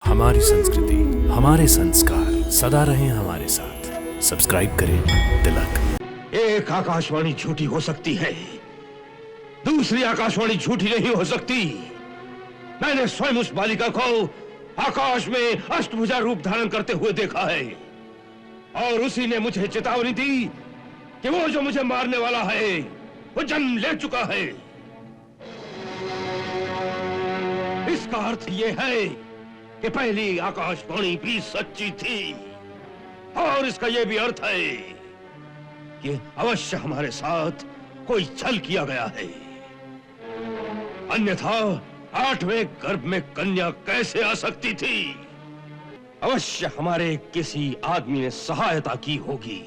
हमारी संस्कृति, हमारे संस्कार सदा रहें हमारे साथ। सब्सक्राइब करें तिलक। एक आकाशवाणी झूठी हो सकती है, दूसरी आकाशवाणी झूठी नहीं हो सकती। मैंने स्वयं उस बालिका को आकाश में अष्टभुजा रूप धारण करते हुए देखा है, और उसी ने मुझे चेतावनी दी कि वो जो मुझे मारने वाला है वो जन्म ले चुका है। इसका अर्थ ये है कि पहली आकाशवाणी भी सच्ची थी, और इसका यह भी अर्थ है कि अवश्य हमारे साथ कोई छल किया गया है, अन्यथा 8वें गर्भ में कन्या कैसे आ सकती थी? अवश्य हमारे किसी आदमी ने सहायता की होगी।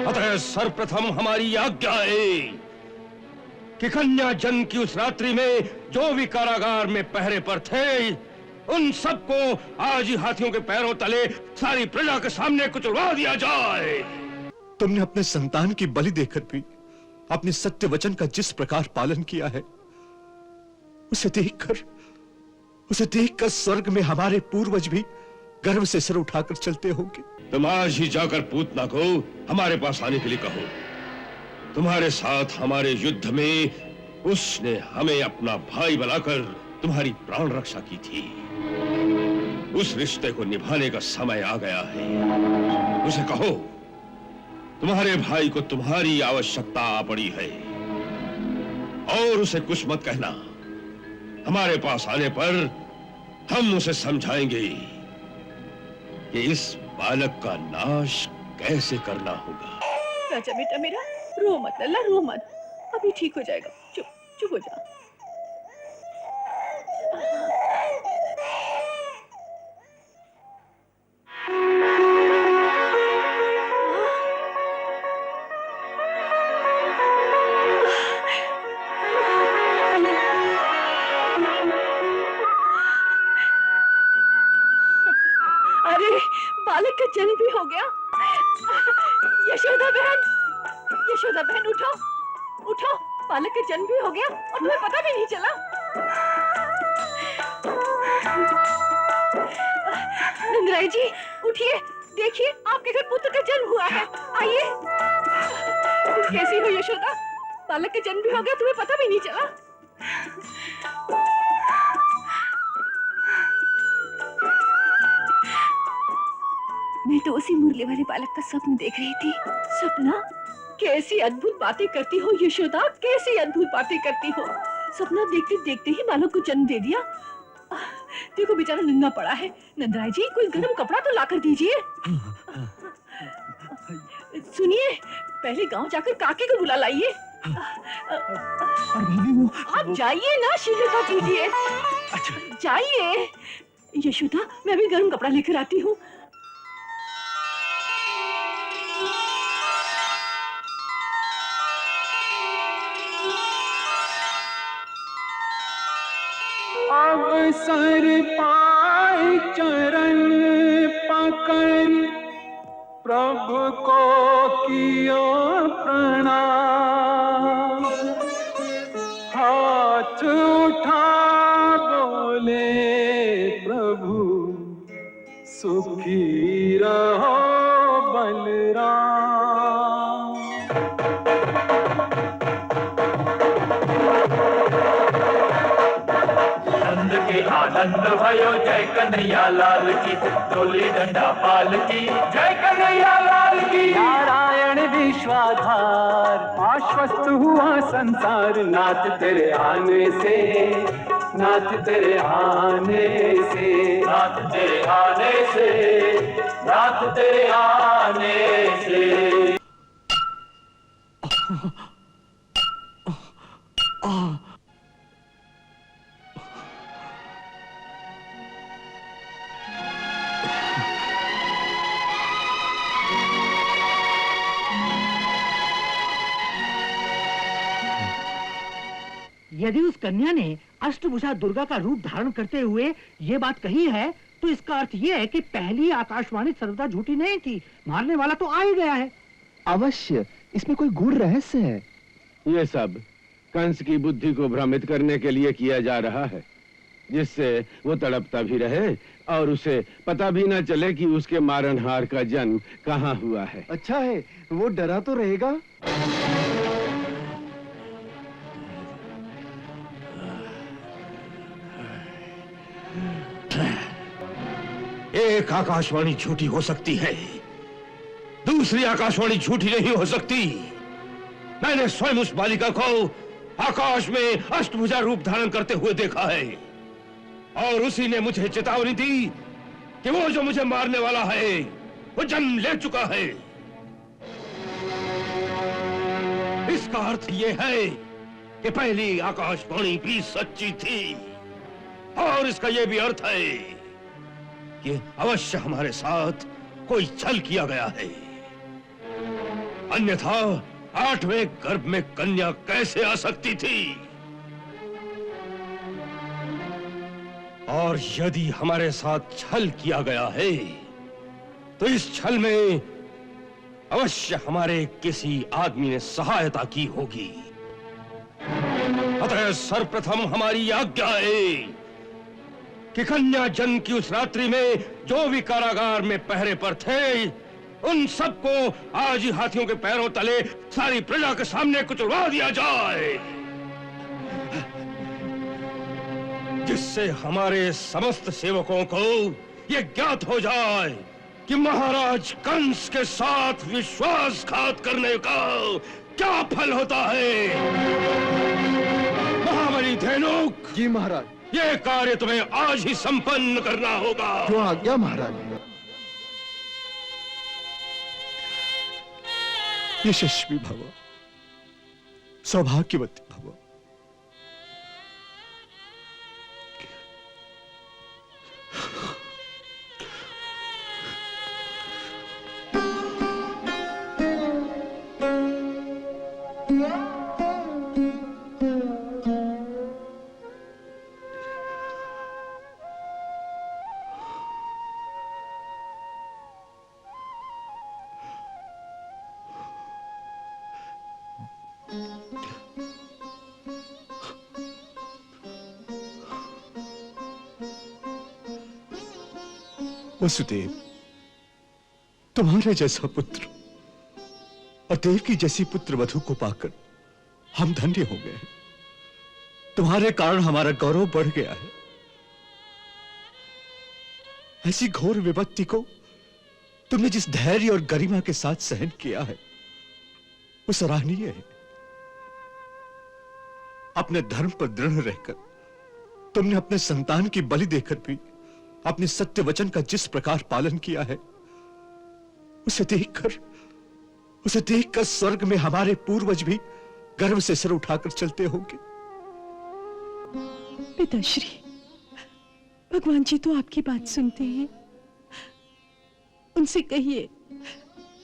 अतः सर्वप्रथम हमारी आज्ञा है कि कन्या जन्म की उस रात्रि में जो भी कारागार में पहरे पर थे, उन सबको आज ही हाथियों के पैरों तले सारी प्रजा के सामने कुचलवा दिया जाए। तुमने अपने संतान की बलि देकर भी अपने सत्य वचन का जिस प्रकार पालन किया है, उसे देखकर स्वर्ग में हमारे पूर्वज भी गर्व से सिर उठाकर चलते होंगे। तुम आज ही जाकर पूतना को हमारे पास आने के लिए कहो। तुम्हारे साथ हमारे युद्ध में उसने हमें अपना भाई बनाकर तुम्हारी प्राण रक्षा की थी। उस रिश्ते को निभाने का समय आ गया है। उसे कहो तुम्हारे भाई को तुम्हारी आवश्यकता आ पड़ी है, और उसे कुछ मत कहना। हमारे पास आने पर हम उसे समझाएंगे कि इस बालक का नाश कैसे करना होगा। राजा बेटा मेरा, रो मत लल्ला, रो मत, अभी ठीक हो जाएगा। चुप चुप हो जा। अरे बालक का जन्म भी हो गया। यशोदा बहन उठो उठो, बालक का जन्म भी हो गया और तुम्हें पता भी नहीं चला। नंदराय जी उठिए, देखिए आपके घर पुत्र का जन्म हुआ है। आइए। कैसी हो यशोदा? बालक का जन्म भी हो गया, तुम्हें पता भी नहीं चला। मैं तो उसी मुरली वाले बालक का स्वप्न देख रही थी। सपना? कैसी अद्भुत बातें करती हो यशोदा, कैसी अद्भुत बातें करती हो। सपना देखते देखते ही बालक को जन्म दे दिया। देखो बेचारा नंगा पड़ा है। नंदराय जी कोई गर्म कपड़ा तो लाकर दीजिए। सुनिए, पहले गांव जाकर काके को बुला लाइए। आप जाइए ना, शीघ्रता कीजिए। अच्छा जाइए। यशोदा मैं भी गर्म कपड़ा लेकर आती हूँ। अवसर पाए चरण पकड़ प्रभु को किया प्रणाम। हाथ उठा बोले प्रभु सुखी रहो बलराम। आनंद भयो जय कन्हैया लाल की, डोली डंडा पाल की जय कन्हैया लाल की। नारायण विश्वाधार आश्वस्त हुआ संसार, नाथ तेरे आने से, नाथ तेरे आने से, नाथ तेरे आने से, नाथ तेरे आने से। यदि उस कन्या ने अष्टभुजा दुर्गा का रूप धारण करते हुए ये बात कही है, तो इसका अर्थ ये है कि पहली आकाशवाणी सर्वदा झूठी नहीं थी। मारने वाला तो आ ही गया है। अवश्य इसमें कोई गूढ़ रहस्य है। ये सब कंस की बुद्धि को भ्रमित करने के लिए किया जा रहा है। जिससे वो तड़पता भी रहे और उसे पता भी ना चले कि उसके मारनहार का जन्म कहाँ हुआ है। अच्छा है, वो डरा तो रहेगा। एक आकाशवाणी झूठी हो सकती है, दूसरी आकाशवाणी झूठी नहीं हो सकती। मैंने स्वयं उस बालिका को आकाश में अष्टभुजा रूप धारण करते हुए देखा है और उसी ने मुझे चेतावनी दी कि वो जो मुझे मारने वाला है वो जन्म ले चुका है। इसका अर्थ ये है कि पहली आकाशवाणी भी सच्ची थी और इसका यह भी अर्थ है कि अवश्य हमारे साथ कोई छल किया गया है, अन्यथा 8वें गर्भ में कन्या कैसे आ सकती थी। और यदि हमारे साथ छल किया गया है तो इस छल में अवश्य हमारे किसी आदमी ने सहायता की होगी। अतः सर्वप्रथम हमारी आज्ञा है कि कन्या जन्म की उस रात्रि में जो भी कारागार में पहरे पर थे उन सबको आज ही हाथियों के पैरों तले सारी प्रजा के सामने कुचलवा दिया जाए, जिससे हमारे समस्त सेवकों को यह ज्ञात हो जाए कि महाराज कंस के साथ विश्वासघात करने का क्या फल होता है। महाबली धेनुक। जी महाराज। यह कार्य तुम्हें आज ही संपन्न करना होगा। जो आज्ञा महाराज। यशस्वी भव, सौभाग्यवती भव। वसुदेव, तुम्हारे जैसा पुत्र और देव की जैसी पुत्र वधु को पाकर हम धन्य हो गए हैं। तुम्हारे कारण हमारा गौरव बढ़ गया है। ऐसी घोर विपत्ति को तुमने जिस धैर्य और गरिमा के साथ सहन किया है वो सराहनीय है। अपने धर्म पर दृढ़ रहकर तुमने अपने संतान की बलि देकर भी अपने सत्य वचन का जिस प्रकार पालन किया है उसे देखकर स्वर्ग में हमारे पूर्वज भी गर्व से सिर उठाकर चलते होंगे। पिताश्री, भगवान जी तो आपकी बात सुनते हैं। उनसे कहिए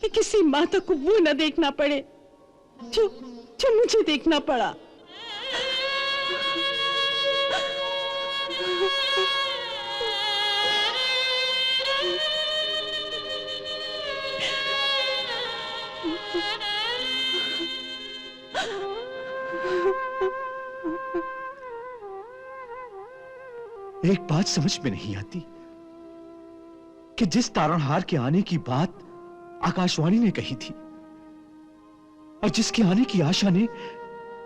कि किसी माता को वो न देखना पड़े जो मुझे देखना पड़ा। एक बात समझ में नहीं आती कि जिस तारणहार के आने की बात आकाशवाणी ने कही थी और जिसके आने की आशा ने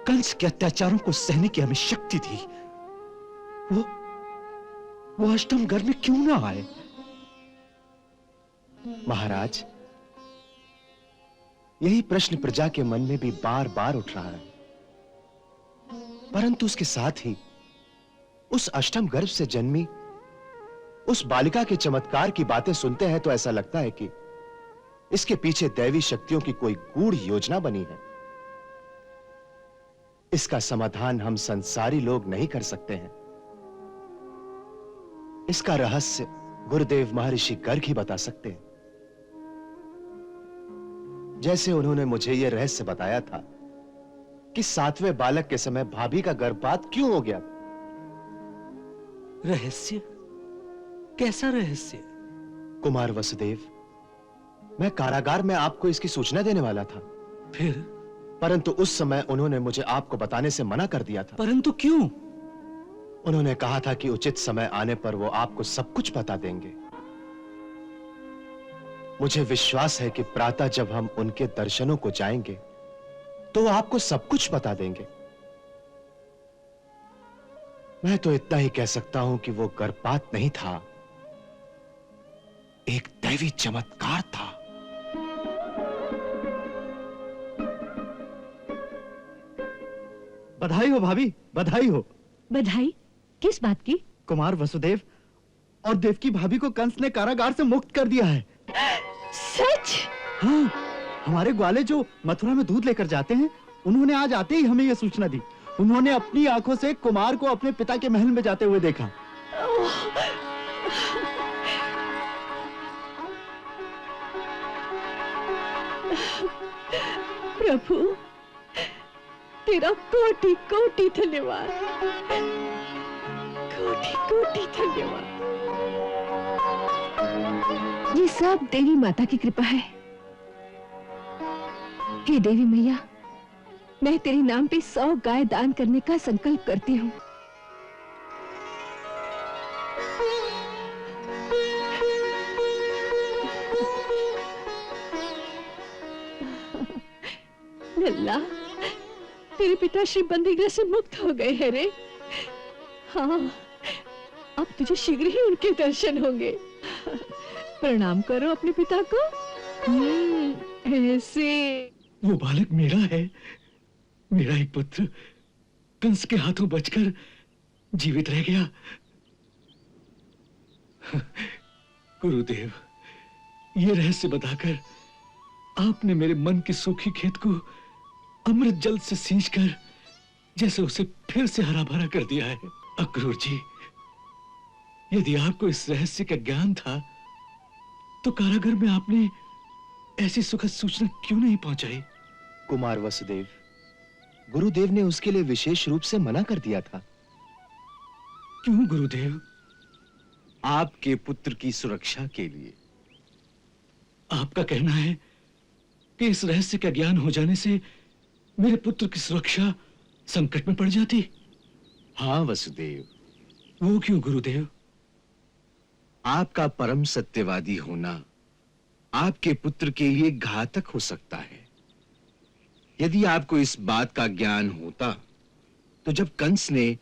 कंस के अत्याचारों को सहने की हमें शक्ति दी, वो अष्टम गर्भ में क्यों ना आए? महाराज, यही प्रश्न प्रजा के मन में भी बार बार उठ रहा है, परंतु उसके साथ ही उस अष्टम गर्भ से जन्मी उस बालिका के चमत्कार की बातें सुनते हैं तो ऐसा लगता है कि इसके पीछे दैवी शक्तियों की कोई गूढ़ योजना बनी है। इसका समाधान हम संसारी लोग नहीं कर सकते हैं। इसका रहस्य गुरुदेव महर्षि गर्ग ही बता सकते हैं। जैसे उन्होंने मुझे यह रहस्य बताया था कि 7वें बालक के समय भाभी का गर्भपात क्यों हो गया। रहस्य? कैसा रहस्य? कुमार वसुदेव, मैं कारागार में आपको इसकी सूचना देने वाला था। फिर? परंतु उस समय उन्होंने मुझे आपको बताने से मना कर दिया था। परंतु क्यों? उन्होंने कहा था कि उचित समय आने पर वो आपको सब कुछ बता देंगे। मुझे विश्वास है कि प्रातः जब हम उनके दर्शनों को जाएंगे तो वो आपको सब कुछ बता देंगे। मैं तो इतना ही कह सकता हूं कि वो गर्भपात नहीं था, एक दैवी चमत्कार था। बधाई हो भाभी, बधाई हो। बधाई? किस बात की? कुमार वसुदेव और देवकी भाभी को कंस ने कारागार से मुक्त कर दिया है। सच? हाँ, हमारे ग्वाले जो मथुरा में दूध लेकर जाते हैं, उन्होंने आज आते ही हमें यह सूचना दी। उन्होंने अपनी आंखों से कुमार को अपने पिता के महल में जाते हुए देखा। प्रभु, तेरा कोटि कोटि धन्यवाद, कोटि कोटि धन्यवाद। ये सब देवी माता की कृपा है। हे देवी मैया, मैं तेरे नाम पे 100 गाय दान करने का संकल्प करती हूँ। लल्ला, तेरे पिता श्री बंदीगृह से मुक्त हो गए हैं रे। हाँ, अब तुझे शीघ्र ही उनके दर्शन होंगे। प्रणाम करो अपने पिता को। ऐसे। वो बालक मेरा है, मेरा एक पुत्र कंस के हाथों बचकर जीवित रह गया। गुरुदेव, ये रहस्य बताकर आपने मेरे मन के सूखी खेत को अमृत जल से सींचकर जैसे उसे फिर से हरा भरा कर दिया है। अक्रूर जी, यदि आपको इस रहस्य का ज्ञान था तो कारागार में आपने ऐसी सुखद सूचना क्यों नहीं पहुंचाई? कुमार वसुदेव, गुरुदेव ने उसके लिए विशेष रूप से मना कर दिया था। क्यों गुरुदेव? आपके पुत्र की सुरक्षा के लिए। आपका कहना है कि इस रहस्य का ज्ञान हो जाने से मेरे पुत्र की सुरक्षा संकट में पड़ जाती? हाँ वसुदेव। वो क्यों गुरुदेव? आपका परम सत्यवादी होना आपके पुत्र के लिए घातक हो सकता है। यदि आपको इस बात का ज्ञान होता तो जब कंस ने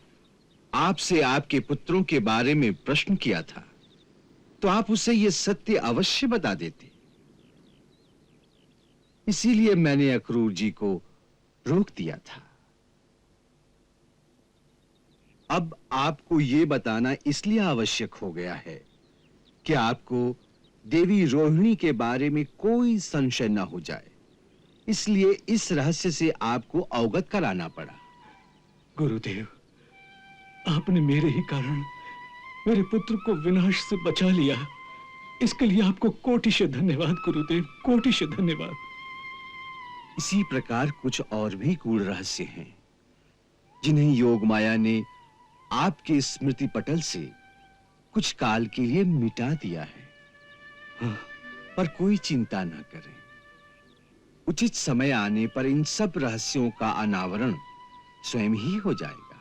आपसे आपके पुत्रों के बारे में प्रश्न किया था तो आप उसे यह सत्य अवश्य बता देते। इसीलिए मैंने अक्रूर जी को रोक दिया था। अब आपको यह बताना इसलिए आवश्यक हो गया है कि आपको देवी रोहिणी के बारे में कोई संशय न हो जाए, इसलिए इस रहस्य से आपको अवगत कराना पड़ा। गुरुदेव, आपने मेरे ही कारण मेरे पुत्र को विनाश से बचा लिया। इसके लिए आपको कोटिश धन्यवाद गुरुदेव, कोटिश धन्यवाद। इसी प्रकार कुछ और भी गूढ़ रहस्य हैं जिन्हें योग माया ने आपके स्मृति पटल से कुछ काल के लिए मिटा दिया है। हाँ, पर कोई चिंता न करें, उचित समय आने पर इन सब रहस्यों का अनावरण स्वयं ही हो जाएगा।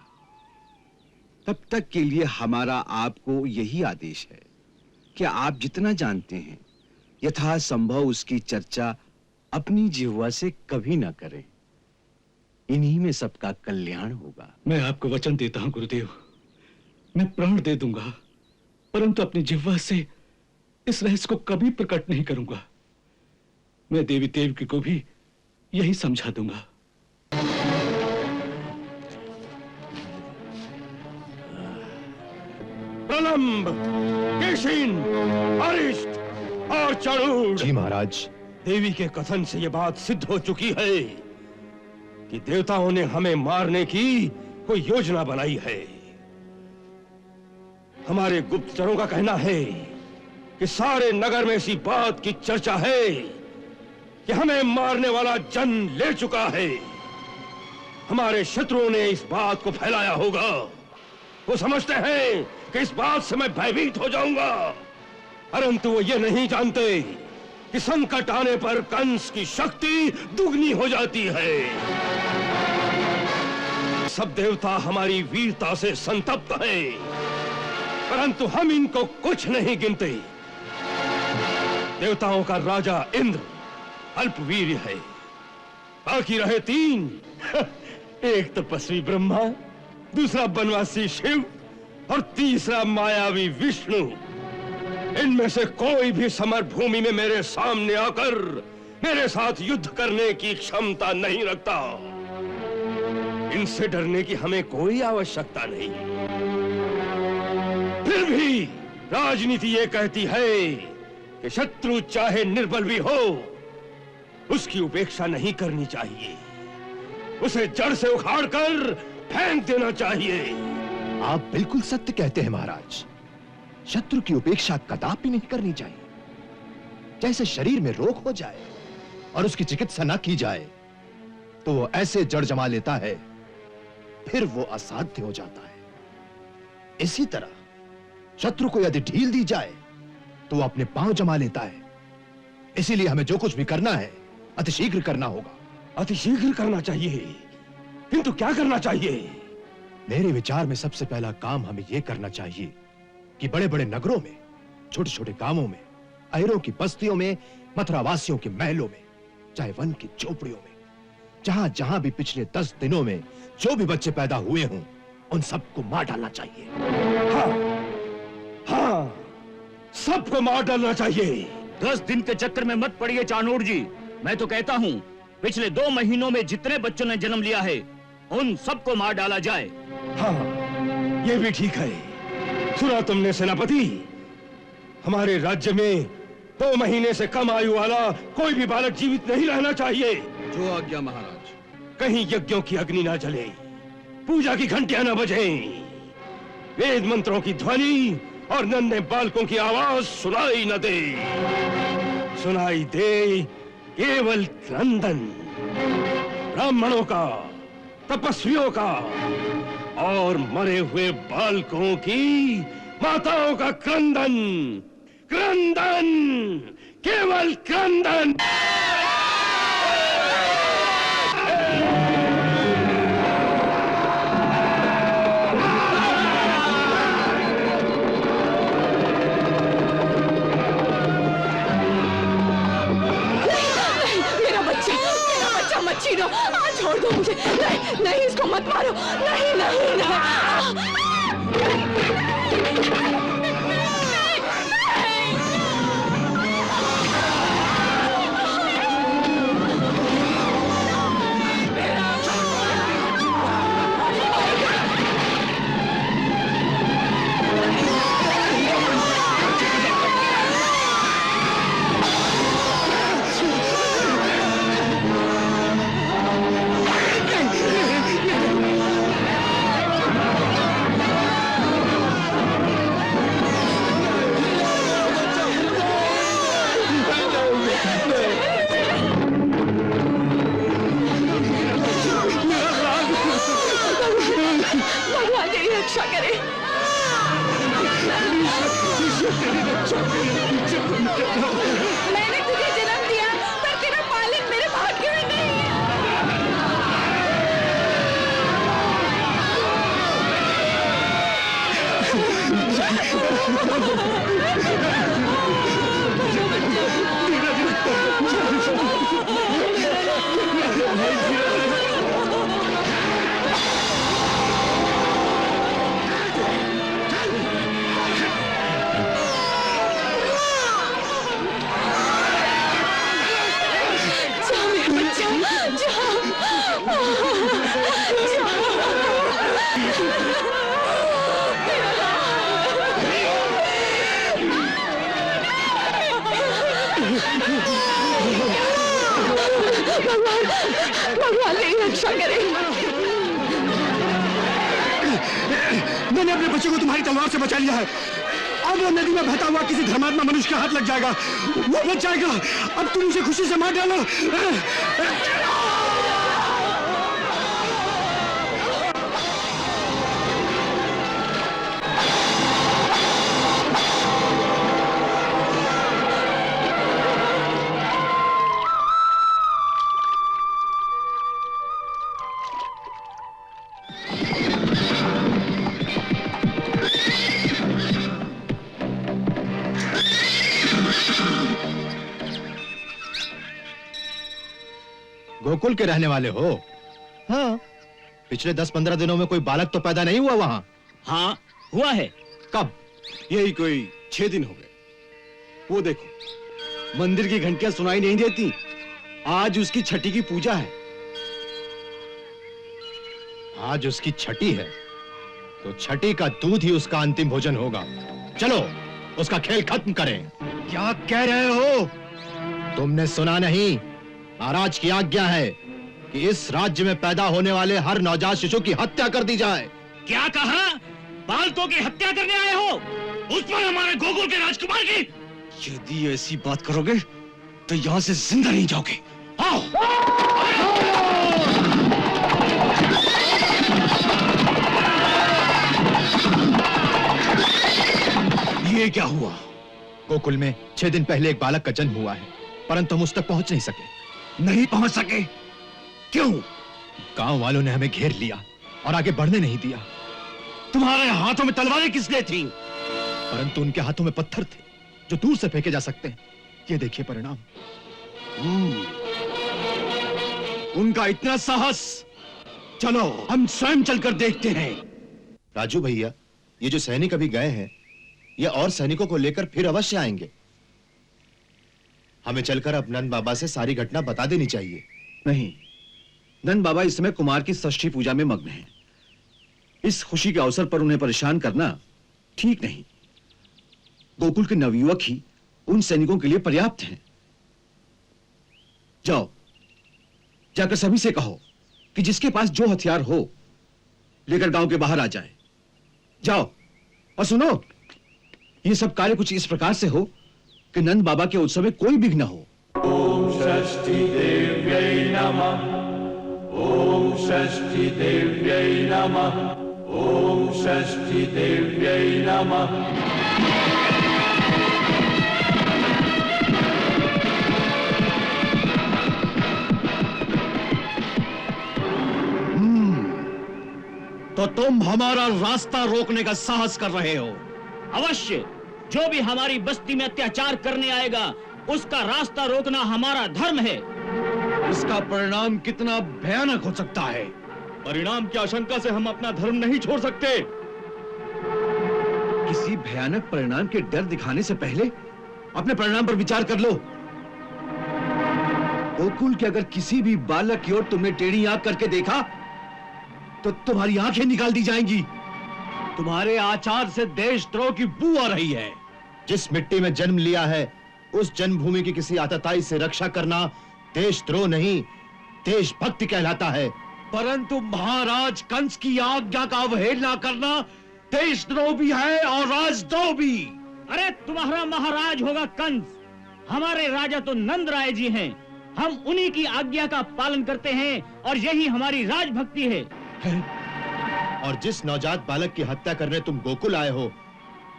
तब तक के लिए हमारा आपको यही आदेश है कि आप जितना जानते हैं यथासंभव उसकी चर्चा अपनी जिह्वा से कभी ना करें। इन्हीं में सबका कल्याण होगा। मैं आपको वचन देता हूं गुरुदेव, मैं प्राण दे दूंगा, परंतु अपनी जिह्वा से इस रहस्य को कभी प्रकट नहीं करूंगा। मैं देवी देवकी को भी यही समझा दूंगा। प्रलंब, केशिन, अरिष्ट और चाणूर। जी महाराज। देवी के कथन से यह बात सिद्ध हो चुकी है कि देवताओं ने हमें मारने की कोई योजना बनाई है। हमारे गुप्तचरों का कहना है कि सारे नगर में इसी बात की चर्चा है कि हमें मारने वाला जन ले चुका है। हमारे शत्रुओं ने इस बात को फैलाया होगा। वो समझते हैं कि इस बात से मैं भयभीत हो जाऊंगा, परंतु वो ये नहीं जानते कि संकट आने पर कंस की शक्ति दुगनी हो जाती है। सब देवता हमारी वीरता से संतप्त हैं, परंतु हम इनको कुछ नहीं गिनते। देवताओं का राजा इंद्र अल्पवीर है, बाकी रहे 3। एक तपस्वी ब्रह्मा, दूसरा बनवासी शिव और तीसरा मायावी विष्णु। इनमें से कोई भी समर भूमि में मेरे सामने आकर मेरे साथ युद्ध करने की क्षमता नहीं रखता। इनसे डरने की हमें कोई आवश्यकता नहीं। फिर भी राजनीति ये कहती है कि शत्रु चाहे निर्बल भी हो, उसकी उपेक्षा नहीं करनी चाहिए, उसे जड़ से उखाड़कर फेंक देना चाहिए। आप बिल्कुल सत्य कहते हैं महाराज। शत्रु की उपेक्षा कदापि नहीं करनी चाहिए। जैसे शरीर में रोग हो जाए और उसकी चिकित्सा न की जाए तो वो ऐसे जड़ जमा लेता है, फिर वो असाध्य हो जाता है। इसी तरह शत्रु को यदि ढील दी जाए तो वो अपने पांव जमा लेता है। इसीलिए हमें जो कुछ भी करना है अतिशीघ्र करना होगा। अतिशीघ्र करना चाहिए, किंतु क्या करना चाहिए? मेरे विचार में सबसे पहला काम हमें यह करना चाहिए कि बड़े बड़े नगरों में, छोटे छोटे गांवों में, अहिरों की बस्तियों में, मथुरावासियों के महलों में, चाहे वन की झोपड़ियों में, जहां जहां भी पिछले 10 दिनों में जो भी बच्चे पैदा हुए हों, उन सबको मार डालना चाहिए। हाँ, सबको मार डालना चाहिए। 10 दिन के चक्कर में मत पड़िए चाणूर जी। मैं तो कहता हूँ पिछले 2 महीनों में जितने बच्चों ने जन्म लिया है उन सबको मार डाला जाए। हाँ, ये भी ठीक है। सुना तुमने सेनापति? हमारे राज्य में 2 महीने से कम आयु वाला कोई भी बालक जीवित नहीं रहना चाहिए। जो आज्ञा महाराज। कहीं यज्ञों की अग्नि ना जले, पूजा की घंटियां ना बजें, वेद मंत्रों की ध्वनि और नन्हे बालकों की आवाज सुनाई न दे। सुनाई दे केवल क्रंदन, ब्राह्मणों का, तपस्वियों का और मरे हुए बालकों की माताओं का क्रंदन। क्रंदन, केवल क्रंदन। मत छीनो, छोड़ दो मुझे। नहीं नहीं, इसको मत मारो। नहीं नहीं नहीं। रक्षा करे। मैंने तुझे जन्म दिया, पर तेरा पालन मेरे भाग्य में नहीं है। भगवान मेरी रक्षा करे। मैंने अपने बच्चे को तुम्हारी तलवार से बचा लिया है। अब वो नदी में बहता हुआ किसी धर्मात्मा मनुष्य के हाथ लग जाएगा, वो बच जाएगा। अब तुम उसे खुशी से मार डालो। गोकुल के रहने वाले हो? हाँ। पिछले 10-15 दिनों में कोई बालक तो पैदा नहीं हुआ वहां? हाँ हुआ है। कब? यही कोई 6 दिन हो गए। वो देखो, मंदिर की घंटियां सुनाई नहीं देती। आज उसकी छठी की पूजा है। आज उसकी छठी है तो छठी का दूध ही उसका अंतिम भोजन होगा। चलो उसका खेल खत्म करें। क्या कह रहे हो? तुमने सुना नहीं? महाराज की आज्ञा है कि इस राज्य में पैदा होने वाले हर नवजात शिशु की हत्या कर दी जाए। क्या कहा? बालकों की हत्या करने आए हो? उस पर हमारे गोकुल के राजकुमार की? यदि ऐसी बात करोगे तो यहां से जिंदा नहीं जाओगे। आओ। ये क्या हुआ? गोकुल में 6 दिन पहले एक बालक का जन्म हुआ है, परंतु हम उस तक पहुंच नहीं सके। नहीं पहुंच सके? क्यों? गांव वालों ने हमें घेर लिया और आगे बढ़ने नहीं दिया। तुम्हारे हाथों में तलवारें किसने थी? परंतु उनके हाथों में पत्थर थे जो दूर से फेंके जा सकते हैं। ये देखिए परिणाम। उनका इतना साहस। चलो हम स्वयं चलकर देखते हैं। राजू भैया, ये जो सैनिक अभी गए हैं, ये और सैनिकों को लेकर फिर अवश्य आएंगे। हमें चलकर अब नंद बाबा से सारी घटना बता देनी चाहिए। नहीं, नंद बाबा इस समय कुमार की षष्ठी पूजा में मग्न हैं। इस खुशी के अवसर पर उन्हें परेशान करना ठीक नहीं। गोकुल के नवयुवक ही उन सैनिकों के लिए पर्याप्त हैं। जाओ, जाकर सभी से कहो कि जिसके पास जो हथियार हो लेकर गांव के बाहर आ जाए। जाओ, और सुनो, ये सब कार्य कुछ इस प्रकार से हो कि नंद बाबा के उत्सव में कोई विघ्न न हो। ओम षष्ठी देव्यै नमः। ओम षष्ठी देव्यै नमः। ओम षष्ठी देव्यै नमः। तो तुम हमारा रास्ता रोकने का साहस कर रहे हो? अवश्य। जो भी हमारी बस्ती में अत्याचार करने आएगा उसका रास्ता रोकना हमारा धर्म है। इसका परिणाम कितना भयानक हो सकता है? परिणाम की आशंका से हम अपना धर्म नहीं छोड़ सकते। किसी भयानक परिणाम के डर दिखाने से पहले अपने परिणाम पर विचार कर लो। गोकुल के अगर किसी भी बालक की ओर तुमने टेढ़ी आंख करके देखा तो तुम्हारी आंखें निकाल दी जाएंगी। तुम्हारे आचार से देशद्रोह की बू आ रही है। जिस मिट्टी में जन्म लिया है उस जन्मभूमि की किसी आतताई से रक्षा करना देशद्रोह नहीं, देशभक्ति कहलाता है। परंतु महाराज कंस की आज्ञा का अवहेलना करना देशद्रोह भी है और राजद्रोह भी। अरे तुम्हारा महाराज होगा कंस, हमारे राजा तो नंद राय जी हैं। हम उन्हीं की आज्ञा का पालन करते हैं और यही हमारी राजभक्ति है। और जिस नवजात बालक की हत्या करने तुम गोकुल आए हो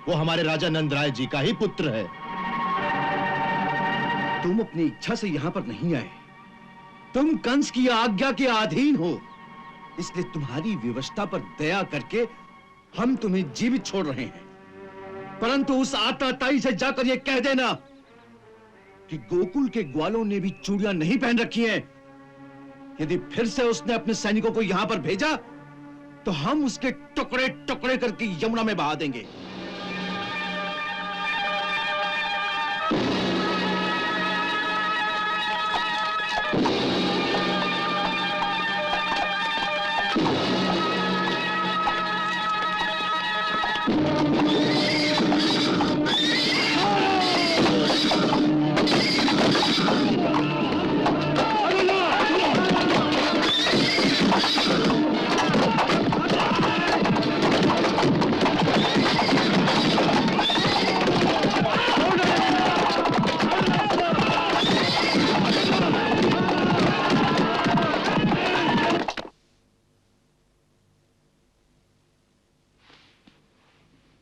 वो हमारे राजा नंद राय जी का ही पुत्र है। तुम अपनी इच्छा से यहां पर नहीं आए, तुम कंस की आज्ञा के अधीन हो। इसलिए तुम्हारी विवशता पर दया करके हम तुम्हें जीवित छोड़ रहे हैं। परंतु उस आतताई से जाकर यह कह देना कि गोकुल के ग्वालों ने भी चूड़ियां नहीं पहन रखी हैं। यदि फिर से उसने अपने सैनिकों को यहां पर भेजा तो हम उसके टुकड़े टुकड़े करके यमुना में बहा देंगे।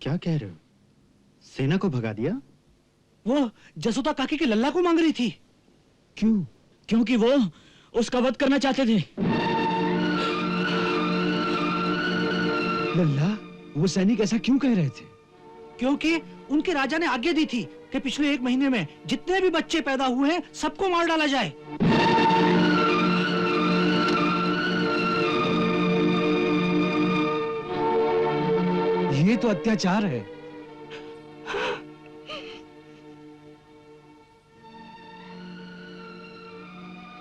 क्या कह रहे हो? सेना को भगा दिया? वो जसोदा काकी के लल्ला को मांग रही थी। क्यों? क्योंकि वो उसका वध करना चाहते थे। लल्ला, वो सैनिक ऐसा क्यों कह रहे थे? क्योंकि उनके राजा ने आज्ञा दी थी कि पिछले 1 महीने में जितने भी बच्चे पैदा हुए हैं सबको मार डाला जाए। तो अत्याचार है।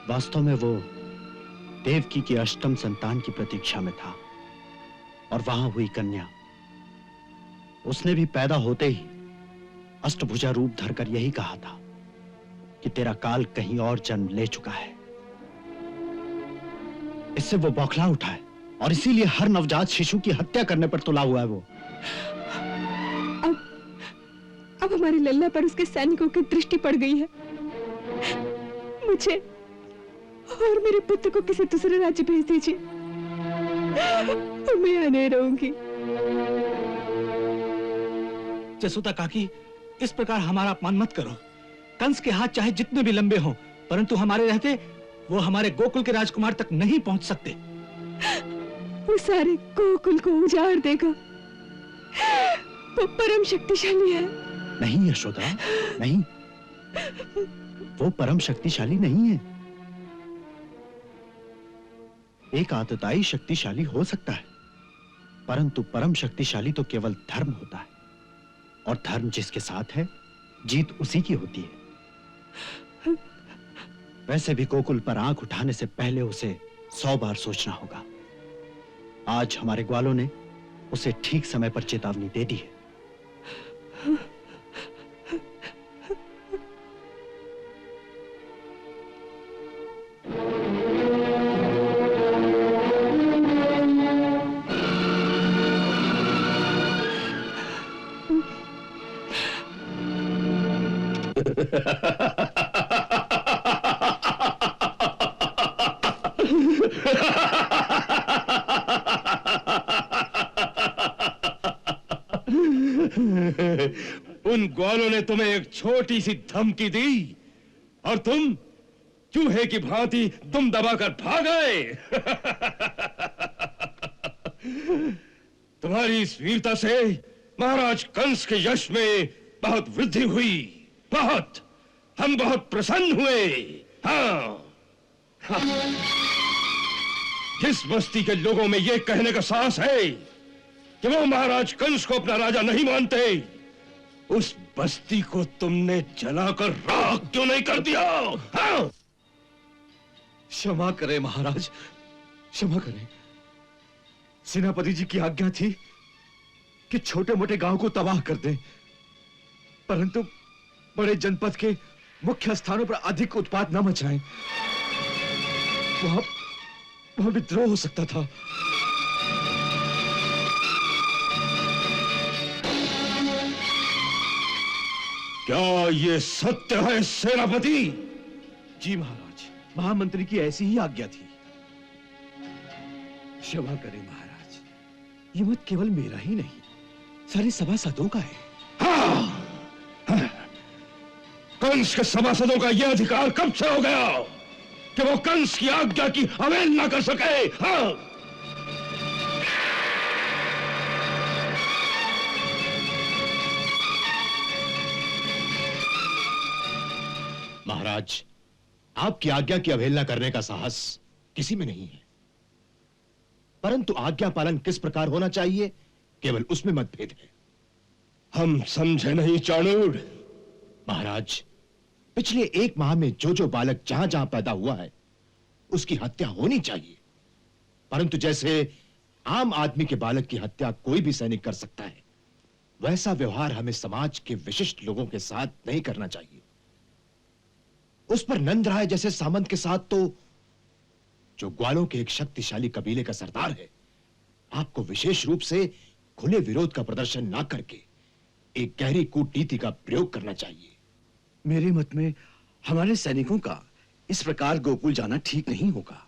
वास्तव में वो देवकी की अष्टम संतान की प्रतीक्षा में था और वहां हुई कन्या, उसने भी पैदा होते ही अष्टभुजा रूप धरकर यही कहा था कि तेरा काल कहीं और जन्म ले चुका है। इससे वो बौखला उठा है और इसीलिए हर नवजात शिशु की हत्या करने पर तुला हुआ है वो। अब हमारे लल्ला पर उसके सैनिकों की दृष्टि पड़ गई है। मुझे और मेरे पुत्र को किसी दूसरे राज्य भेज दीजिए, मैं यहाँ नहीं रहूंगी। जसोदा काकी, इस प्रकार हमारा अपमान मत करो। कंस के हाथ चाहे जितने भी लंबे हों, परंतु हमारे रहते वो हमारे गोकुल के राजकुमार तक नहीं पहुंच सकते। वो सारे गोकुल को उजाड़ देगा। वो परम शक्तिशाली है। नहीं यशोदा, नहीं, वो परम शक्तिशाली नहीं है। एक आतताई शक्तिशाली हो सकता है, परंतु परम शक्तिशाली तो केवल धर्म होता है, और धर्म जिसके साथ है, जीत उसी की होती है। वैसे भी गोकुल पर आंख उठाने से पहले उसे 100 बार सोचना होगा। आज हमारे ग्वालों ने उसे ठीक समय पर चेतावनी दे दी है। उन ग्वालों ने तुम्हें एक छोटी सी धमकी दी और तुम चूहे की भांति दुम दबाकर भाग गए। तुम्हारी इस वीरता से महाराज कंस के यश में बहुत वृद्धि हुई, बहुत। हम बहुत प्रसन्न हुए। हाँ, जिस बस्ती के लोगों में यह कहने का साहस है कि वो महाराज कंस को अपना राजा नहीं मानते, उस बस्ती को तुमने जलाकर राख क्यों नहीं कर दिया? हाँ? क्षमा करें महाराज, क्षमा करें। सेनापति जी की आज्ञा थी कि छोटे मोटे गांव को तबाह कर दें, परंतु बड़े जनपद के मुख्य स्थानों पर अधिक उत्पात न मचाएं। वहां विद्रोह हो सकता था। क्या ये सत्य है सेनापति? जी महाराज, महामंत्री की ऐसी ही आज्ञा थी। क्षमा करें महाराज, ये मत केवल मेरा ही नहीं, सारे सभासदों का है। हाँ, कंस के सभासदों का यह अधिकार कब से हो गया कि वो कंस की आज्ञा की अवहेलना कर सके? हाँ? महाराज, आपकी आज्ञा की अवहेलना करने का साहस किसी में नहीं है, परंतु आज्ञा पालन किस प्रकार होना चाहिए, केवल उसमें मतभेद है। हम समझे नहीं चाणूर। महाराज, पिछले 1 माह में जो बालक जहां जहां पैदा हुआ है, उसकी हत्या होनी चाहिए, परंतु जैसे आम आदमी के बालक की हत्या कोई भी सैनिक कर सकता है, वैसा व्यवहार हमें समाज के विशिष्ट लोगों के साथ नहीं करना चाहिए। उस पर नंदराय जैसे सामंत के साथ तो, जो ग्वालों के एक शक्तिशाली कबीले का सरदार है, आपको विशेष रूप से खुले विरोध का प्रदर्शन ना करके एक गहरी कूटनीति का प्रयोग करना चाहिए। मेरे मत में हमारे सैनिकों का इस प्रकार गोकुल जाना ठीक नहीं होगा,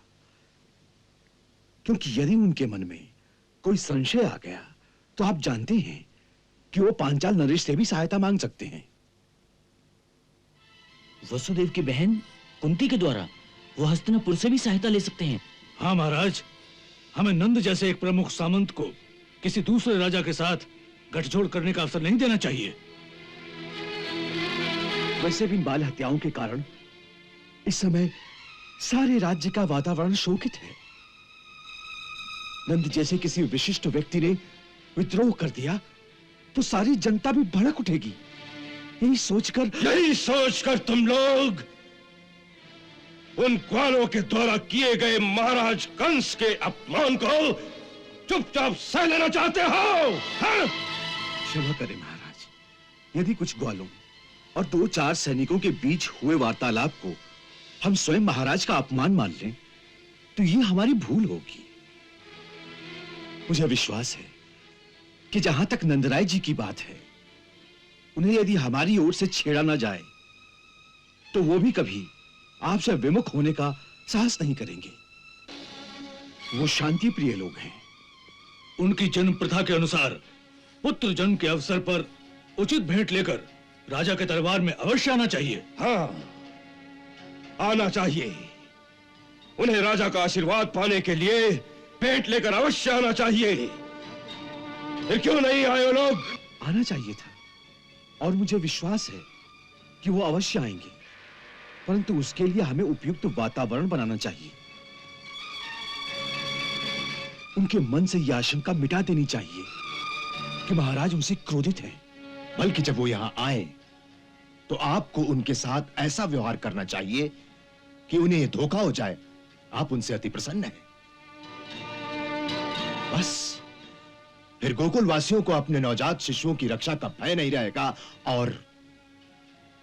क्योंकि यदि उनके मन में कोई संशय आ गया तो आप जानते हैं कि वो पांचाल नरेश से भी सहायता मांग सकते हैं। वसुदेव की बहन कुंती के द्वारा वो हस्तिनापुर से भी सहायता ले सकते हैं। हाँ महाराज, हमें नंद जैसे एक प्रमुख सामंत को किसी दूसरे राजा के साथ गठजोड़ करने का अवसर नहीं देना चाहिए। वैसे भी बाल हत्याओं के कारण इस समय सारे राज्य का वातावरण शोकित है। नंद जैसे किसी विशिष्ट व्यक्ति ने विद्रोह कर दिया तो सारी जनता भी भड़क उठेगी। यही सोचकर तुम लोग उन ग्वालों के द्वारा किए गए महाराज कंस के अपमान को चुपचाप सह लेना चाहते हो? हाँ? क्षमा करें महाराज, यदि कुछ ग्वालों और 2-4 सैनिकों के बीच हुए वार्तालाप को हम स्वयं महाराज का अपमान मान लें तो ये हमारी भूल होगी। मुझे विश्वास है कि जहां तक नंदराय जी की बात है, उन्हें यदि हमारी ओर से छेड़ा ना जाए तो वो भी कभी आपसे विमुख होने का साहस नहीं करेंगे। वो शांति प्रिय लोग हैं। उनकी जन्म प्रथा के अनुसार पुत्र जन्म के अवसर पर उचित भेंट लेकर राजा के दरबार में अवश्य आना चाहिए। हाँ, आना चाहिए। उन्हें राजा का आशीर्वाद पाने के लिए भेंट लेकर अवश्य आना चाहिए। फिर क्यों नहीं आए वो लोग? आना चाहिए था और मुझे विश्वास है कि वो अवश्य आएंगे, परंतु उसके लिए हमें उपयुक्त वातावरण बनाना चाहिए। उनके मन से यह आशंका मिटा देनी चाहिए कि महाराज उनसे क्रोधित हैं। बल्कि जब वो यहां आए तो आपको उनके साथ ऐसा व्यवहार करना चाहिए कि उन्हें यह धोखा हो जाए आप उनसे अति प्रसन्न हैं। बस फिर गोकुल वासियों को अपने नवजात शिशुओं की रक्षा का भय नहीं रहेगा और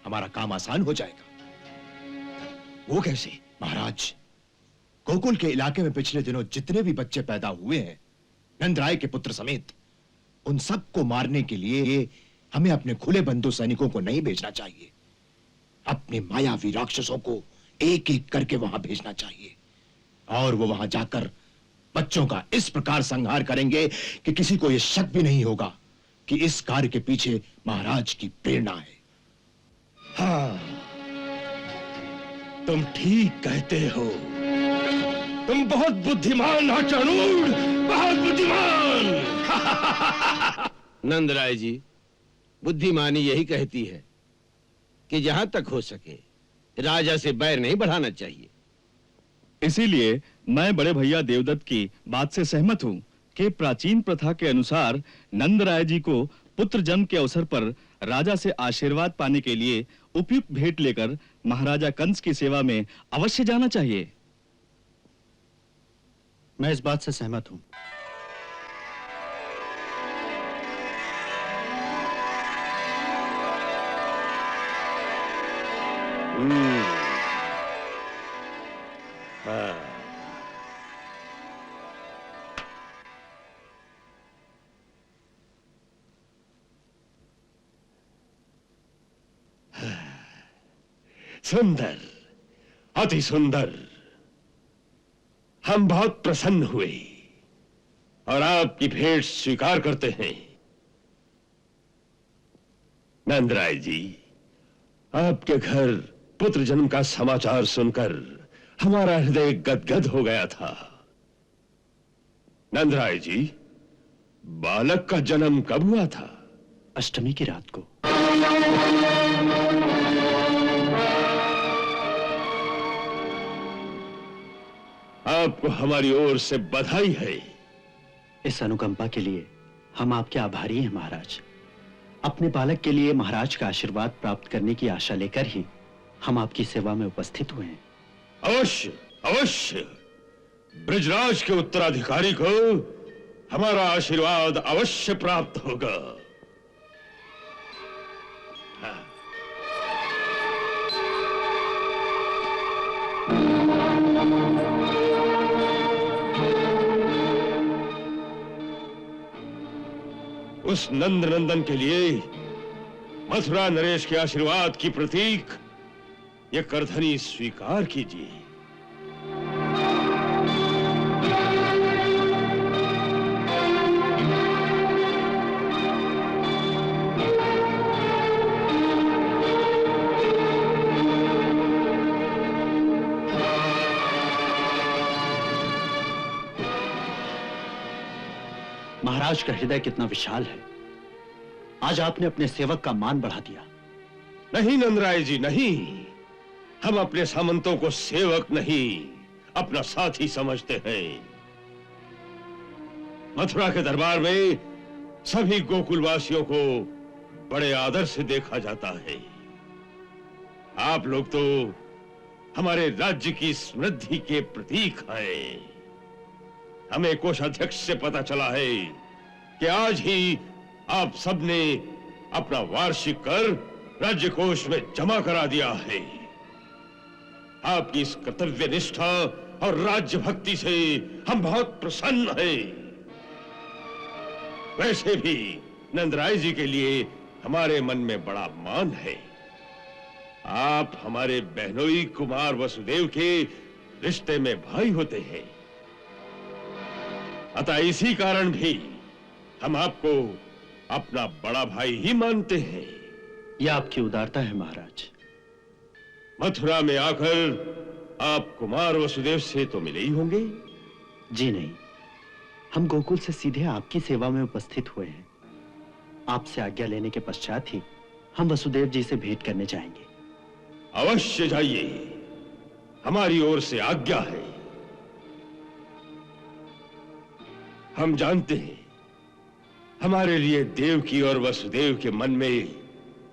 हमारा काम आसान हो जाएगा। वो कैसे? महाराज, गोकुल के इलाके में पिछले दिनों जितने भी बच्चे पैदा हुए हैं, नंदराय के पुत्र समेत, उन सबको मारने के लिए हमें अपने खुले बंधु सैनिकों को नहीं भेजना चाहिए। अपने मायावी राक्षसों को एक एक करके वहां भेजना चाहिए और वो वहां जाकर बच्चों का इस प्रकार संहार करेंगे कि किसी को यह शक भी नहीं होगा कि इस कार्य के पीछे महाराज की प्रेरणा है। हाँ, तुम ठीक कहते हो। तुम बहुत बुद्धिमान हो चाणूर, बहुत बुद्धिमान। नंदराय जी, बुद्धिमानी यही कहती है कि जहां तक हो सके राजा से बैर नहीं बढ़ाना चाहिए। इसीलिए मैं बड़े भैया देवदत्त की बात से सहमत हूं कि प्राचीन प्रथा के अनुसार नंदराय जी को पुत्र जन्म के अवसर पर राजा से आशीर्वाद पाने के लिए उपयुक्त भेंट लेकर महाराजा कंस की सेवा में अवश्य जाना चाहिए। मैं इस बात से सहमत हूं। सुंदर, अति सुंदर। हम बहुत प्रसन्न हुए और आपकी भेंट स्वीकार करते हैं। नंदराय जी, आपके घर पुत्र जन्म का समाचार सुनकर हमारा हृदय गदगद हो गया था। नंदराय जी, बालक का जन्म कब हुआ था? अष्टमी की रात को। आपको हमारी ओर से बधाई है। इस अनुकंपा के लिए हम आपके आभारी हैं महाराज। अपने बालक के लिए महाराज का आशीर्वाद प्राप्त करने की आशा लेकर ही हम आपकी सेवा में उपस्थित हुए हैं। अवश्य अवश्य, ब्रजराज के उत्तराधिकारी को हमारा आशीर्वाद अवश्य प्राप्त होगा। उस नंद नंदन के लिए मथुरा नरेश के आशीर्वाद की प्रतीक ये करधनी स्वीकार कीजिए। महाराज का हृदय कितना विशाल है। आज आपने अपने सेवक का मान बढ़ा दिया। नहीं नंदराय जी, नहीं। हम अपने सामंतों को सेवक नहीं, अपना साथी समझते हैं। मथुरा के दरबार में सभी गोकुलवासियों को बड़े आदर से देखा जाता है। आप लोग तो हमारे राज्य की समृद्धि के प्रतीक हैं। हमें कोषाध्यक्ष से पता चला है कि आज ही आप सबने अपना वार्षिक कर राज्य कोष में जमा करा दिया है। आपकी इस कर्तव्य निष्ठा और राज्य भक्ति से हम बहुत प्रसन्न हैं। वैसे भी नंदराय जी के लिए हमारे मन में बड़ा मान है। आप हमारे बहनोई कुमार वसुदेव के रिश्ते में भाई होते हैं। अतः इसी कारण भी हम आपको अपना बड़ा भाई ही मानते हैं। यह आपकी उदारता है महाराज। मथुरा में आकर आप कुमार वसुदेव से तो मिले ही होंगे? जी नहीं, हम गोकुल से सीधे आपकी सेवा में उपस्थित हुए हैं। आपसे आज्ञा लेने के पश्चात ही हम वसुदेव जी से भेंट करने जाएंगे। अवश्य जाइए, हमारी ओर से आज्ञा है। हम जानते हैं हमारे लिए देवकी और वसुदेव के मन में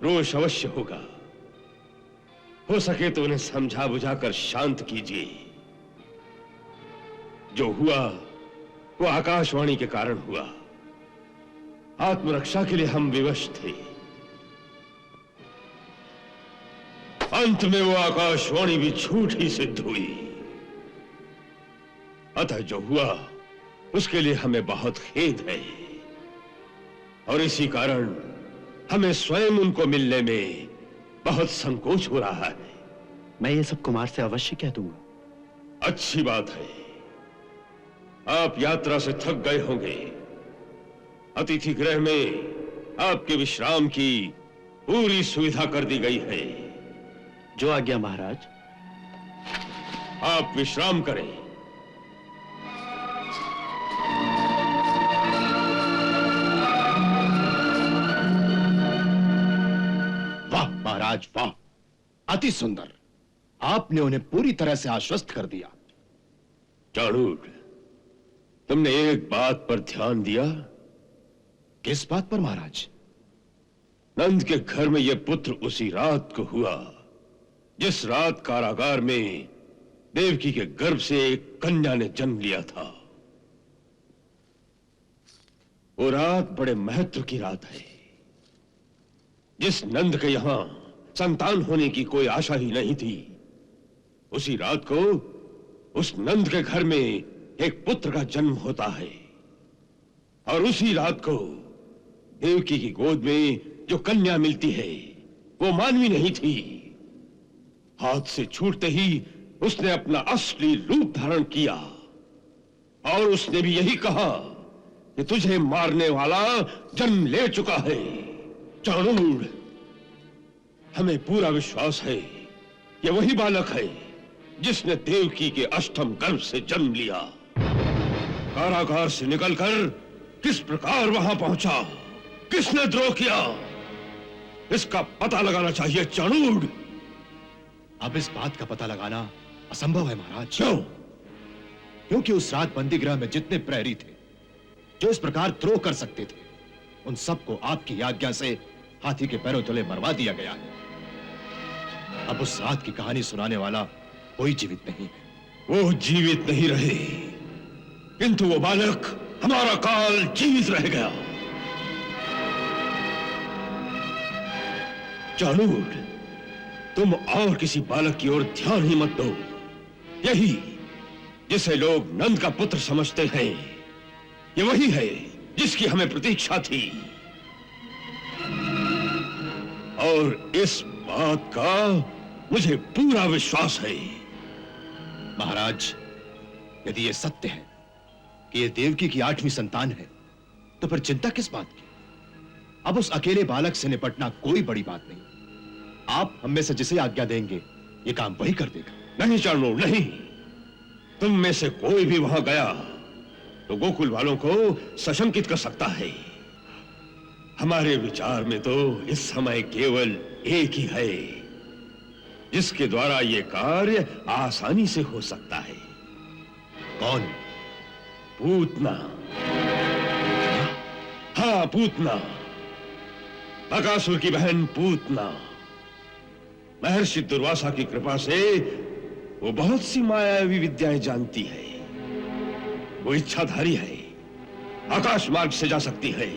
रोष अवश्य होगा। हो सके तो उन्हें समझा बुझाकर शांत कीजिए। जो हुआ वो आकाशवाणी के कारण हुआ। आत्मरक्षा के लिए हम विवश थे। अंत में वो आकाशवाणी भी झूठ ही सिद्ध हुई। अतः जो हुआ उसके लिए हमें बहुत खेद है और इसी कारण हमें स्वयं उनको मिलने में बहुत संकोच हो रहा है। मैं ये सब कुमार से अवश्य कह दूंगा। अच्छी बात है। आप यात्रा से थक गए होंगे। अतिथि गृह में आपके विश्राम की पूरी सुविधा कर दी गई है। जो आज्ञा महाराज। आप विश्राम करें। वाह महाराज वाह, अति सुंदर। आपने उन्हें पूरी तरह से आश्वस्त कर दिया। चाणूर, तुमने एक बात पर ध्यान दिया? किस बात पर महाराज? नंद के घर में यह पुत्र उसी रात को हुआ जिस रात कारागार में देवकी के गर्भ से एक कन्या ने जन्म लिया था। वो रात बड़े महत्व की रात है। जिस नंद के यहां संतान होने की कोई आशा ही नहीं थी, उसी रात को उस नंद के घर में एक पुत्र का जन्म होता है। और उसी रात को देवकी की गोद में जो कन्या मिलती है वो मानवी नहीं थी। हाथ से छूटते ही उसने अपना असली रूप धारण किया और उसने भी यही कहा कि तुझे मारने वाला जन्म ले चुका है। चाणूर, हमें पूरा विश्वास है कि वही बालक है जिसने देवकी के अष्टम गर्भ से जन्म लिया। कारागार से निकलकर किस प्रकार वहां पहुंचा, किसने द्रोह किया, इसका पता लगाना चाहिए चाणूर। अब इस बात का पता लगाना असंभव है महाराज। क्यों? क्योंकि उस रात बंदी गृह में जितने प्रहरी थे जो इस प्रकार द्रोह कर सकते थे, उन सबको आपकी आज्ञा से हाथी के पैरों तले मरवा दिया गया है। अब उस रात की कहानी सुनाने वाला कोई जीवित नहीं है। वो जीवित नहीं रहे, किंतु वो बालक हमारा काल जीवित रह गया। चाणूर, तुम और किसी बालक की ओर ध्यान ही मत दो। यही जिसे लोग नंद का पुत्र समझते हैं, ये वही है जिसकी हमें प्रतीक्षा थी। और इस बात का मुझे पूरा विश्वास है। महाराज, यदि यह सत्य है कि यह देवकी की 8वीं संतान है, तो फिर चिंता किस बात की? अब उस अकेले बालक से निपटना कोई बड़ी बात नहीं। आप हम में से जिसे आज्ञा देंगे ये काम वही कर देगा। नहीं चाणूर, नहीं। तुम में से कोई भी वहां गया तो गोकुल वालों को सशंकित कर सकता है। हमारे विचार में तो इस समय केवल एक ही है जिसके द्वारा यह कार्य आसानी से हो सकता है। कौन? पूतना। हाँ पूतना, बकासुर की बहन पूतना, महर्षि दुर्वासा की कृपा से वो बहुत सी मायावी विद्याएं जानती है। वो इच्छाधारी है, आकाश मार्ग से जा सकती है,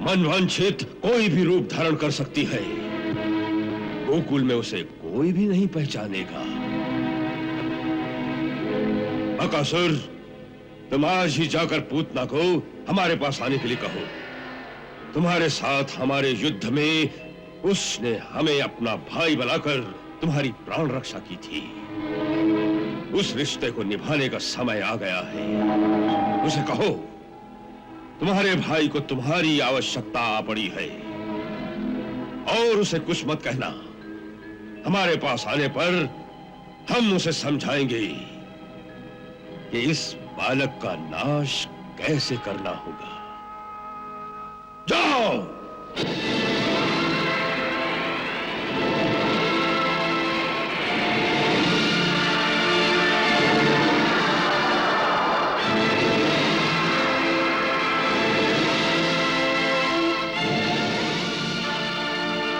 मनवांछित कोई भी रूप धारण कर सकती है। गोकुल में उसे कोई भी नहीं पहचानेगा। बकासुर, तुम आज ही जाकर पूतना को हमारे पास आने के लिए कहो। तुम्हारे साथ हमारे युद्ध में उसने हमें अपना भाई बनाकर तुम्हारी प्राण रक्षा की थी। उस रिश्ते को निभाने का समय आ गया है। उसे कहो तुम्हारे भाई को तुम्हारी आवश्यकता आ पड़ी है, और उसे कुछ मत कहना। हमारे पास आने पर हम उसे समझाएंगे कि इस बालक का नाश कैसे करना होगा। जाओ।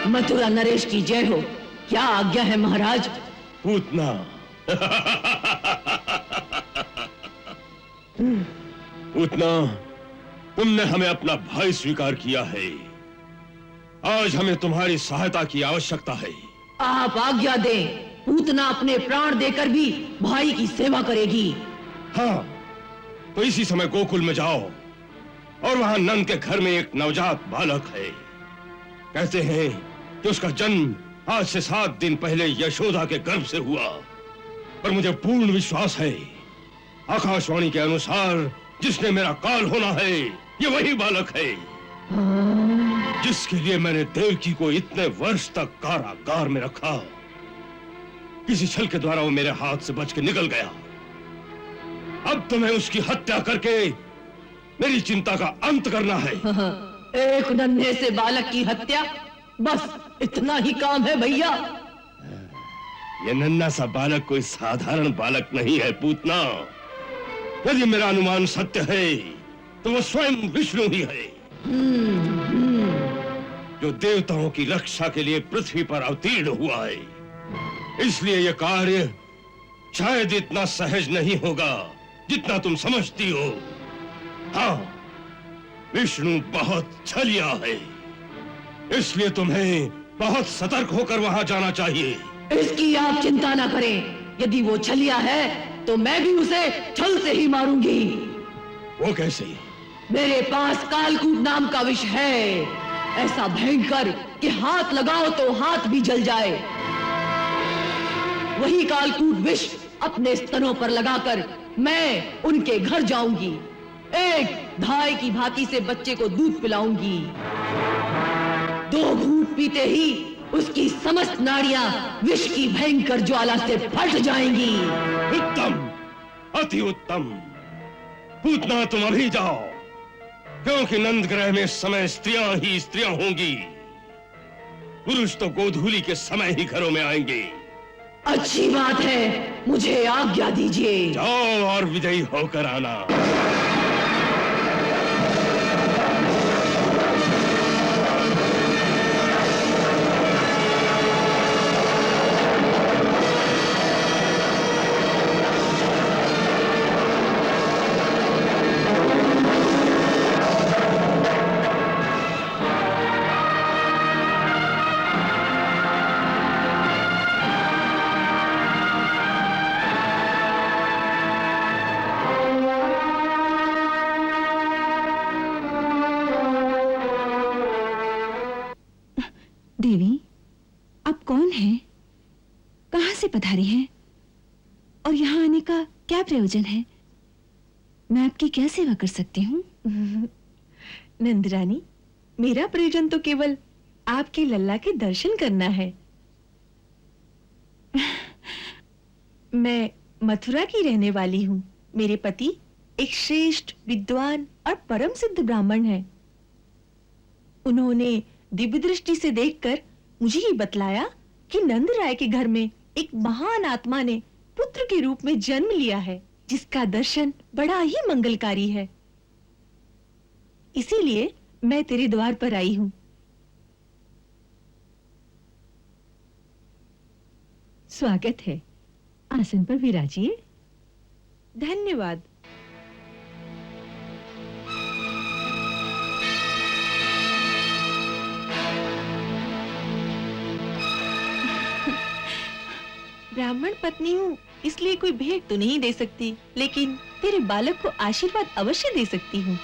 मथुरा नरेश की जय हो। क्या आज्ञा है महाराज? पूतना, पूतना, तुमने हमें अपना भाई स्वीकार किया है। आज हमें तुम्हारी सहायता की आवश्यकता है। आप आज्ञा दें, पूतना अपने प्राण देकर भी भाई की सेवा करेगी। हाँ, तो इसी समय गोकुल में जाओ और वहां नंद के घर में एक नवजात बालक है। कहते हैं कि उसका जन्म आज से 7 दिन पहले यशोदा के गर्भ से हुआ। पर मुझे पूर्ण विश्वास है, आकाशवाणी के अनुसार जिसने मेरा काल होना है, ये वही बालक है जिसके लिए मैंने देवकी को इतने वर्ष तक कारागार में रखा। किसी छल के द्वारा वो मेरे हाथ से बच के निकल गया। अब तुम्हें उसकी हत्या करके मेरी चिंता का अंत करना है। एक नन्हे से बालक की हत्या, बस इतना ही काम है भैया। ये नन्हा सा बालक कोई साधारण बालक नहीं है पूतना। यदि मेरा अनुमान सत्य है तो वो स्वयं विष्णु ही है, जो देवताओं की रक्षा के लिए पृथ्वी पर अवतीर्ण हुआ है। इसलिए यह कार्य शायद इतना सहज नहीं होगा जितना तुम समझती हो। हाँ, विष्णु बहुत छलिया है, इसलिए तुम्हें बहुत सतर्क होकर वहां जाना चाहिए। इसकी आप चिंता ना करें। यदि वो छलिया है तो मैं भी उसे छल से ही मारूंगी। वो कैसे? मेरे पास कालकूट नाम का विष है, ऐसा भयंकर कि हाथ लगाओ तो हाथ भी जल जाए। वही कालकूट विष अपने स्तनों पर लगाकर मैं उनके घर जाऊंगी। एक धाय की भांति से बच्चे को दूध पिलाऊंगी। 2 घूंट पीते ही उसकी समस्त नाड़ियां विष की भयंकर ज्वाला से फट जाएंगी। उत्तम, अति उत्तम। पूतना, तुम अभी जाओ, क्योंकि नंद ग्रह में इस समय स्त्रियां ही स्त्रियां होंगी। पुरुष तो गोधूली के समय ही घरों में आएंगे। अच्छी बात है, मुझे आज्ञा दीजिए। जाओ और विजयी होकर आना। देवी, आप कौन हैं? कहां से पधारी हैं? और यहाँ आने का क्या प्रयोजन है? मैं आपकी क्या सेवा कर सकती हूँ? नंदरानी, मेरा प्रयोजन तो केवल आपके लल्ला के दर्शन करना है। मैं मथुरा की रहने वाली हूँ। मेरे पति एक श्रेष्ठ विद्वान और परम सिद्ध ब्राह्मण हैं। उन्होंने दिव्य दृष्टि से देखकर मुझे ही बतलाया कि नंद राय के घर में एक महान आत्मा ने पुत्र के रूप में जन्म लिया है, जिसका दर्शन बड़ा ही मंगलकारी है। इसीलिए मैं तेरे द्वार पर आई हूं। स्वागत है, आसन पर विराजिए। धन्यवाद। ब्राह्मण पत्नी हूँ, इसलिए कोई भेंट तो नहीं दे सकती, लेकिन तेरे बालक को आशीर्वाद अवश्य दे सकती हूँ।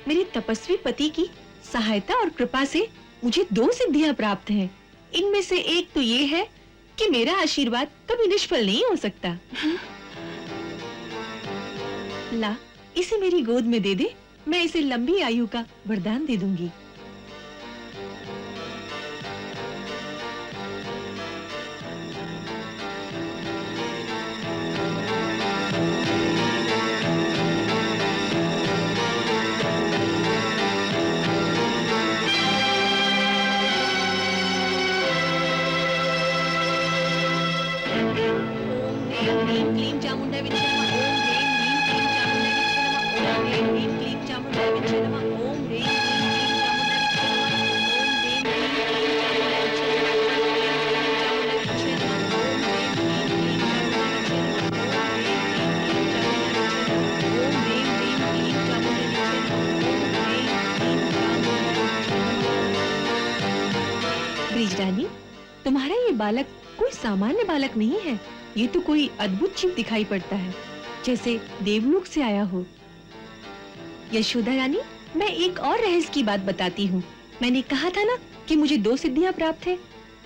मेरे तपस्वी पति की सहायता और कृपा से मुझे 2 सिद्धियां प्राप्त हैं। इनमें से एक तो ये है कि मेरा आशीर्वाद कभी निष्फल नहीं हो सकता। ला, इसे मेरी गोद में दे दे, मैं इसे लंबी आयु का वरदान दे दूंगी। ब्रिजरानी, तुम्हारा ये बालक कोई सामान्य बालक नहीं है। ये तो कोई अद्भुत जीव दिखाई पड़ता है, जैसे देवलोक से आया हो। यशोदा रानी, मैं एक और रहस्य की बात बताती हूँ। मैंने कहा था ना कि मुझे 2 सिद्धियां प्राप्त है।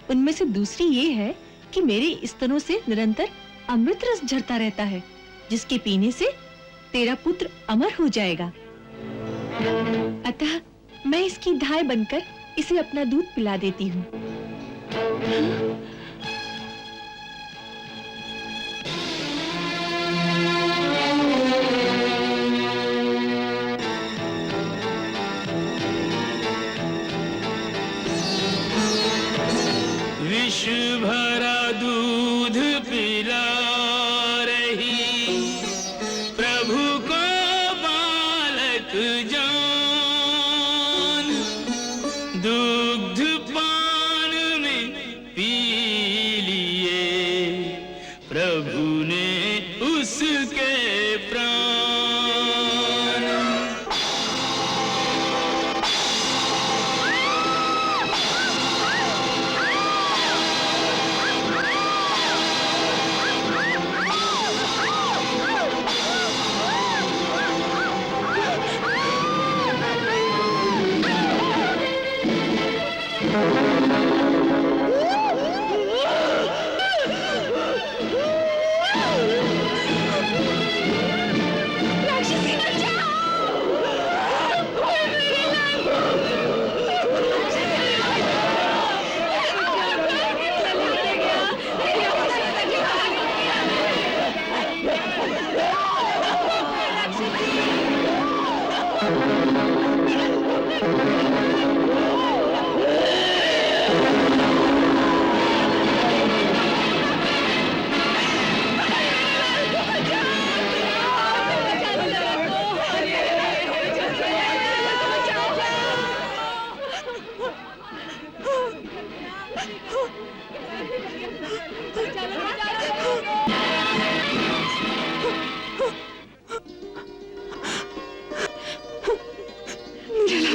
उनमें से दूसरी ये है कि मेरे स्तनों से निरंतर अमृत रस झरता रहता है, जिसके पीने से तेरा पुत्र अमर हो जाएगा। अतः मैं इसकी धाय बनकर इसे अपना दूध पिला देती हूँ। विष भरा दूध पिला रही प्रभु को बालक जान, दुग्ध पान में पी लिए प्रभु ने उसके प्राण।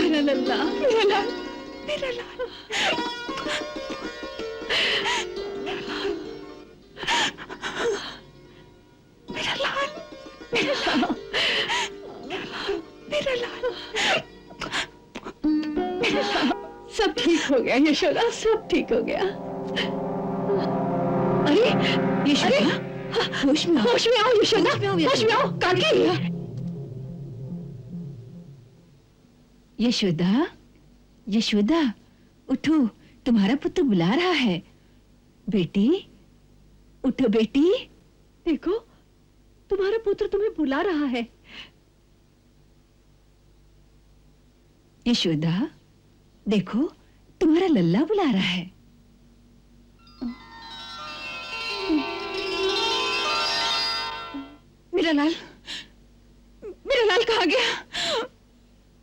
मेरा लल्ला, मेरा लाल, मेरा लाल। मेरा लाल, मेरा लाल, मेरा लाल, मेरा लाल। सब ठीक हो गया यशोदा, सब ठीक हो गया। अरे यशोदा, होश में आओ यशोदा, होश में आओ। काकी, यशोदा, यशोदा, उठो, तुम्हारा पुत्र बुला रहा है। बेटी, उठो बेटी। देखो, तुम्हारा पुत्र तुम्हें बुला रहा है। यशोदा, देखो, तुम्हारा लल्ला बुला रहा है। मेरा लाल, मेरा लाल कहाँ गया?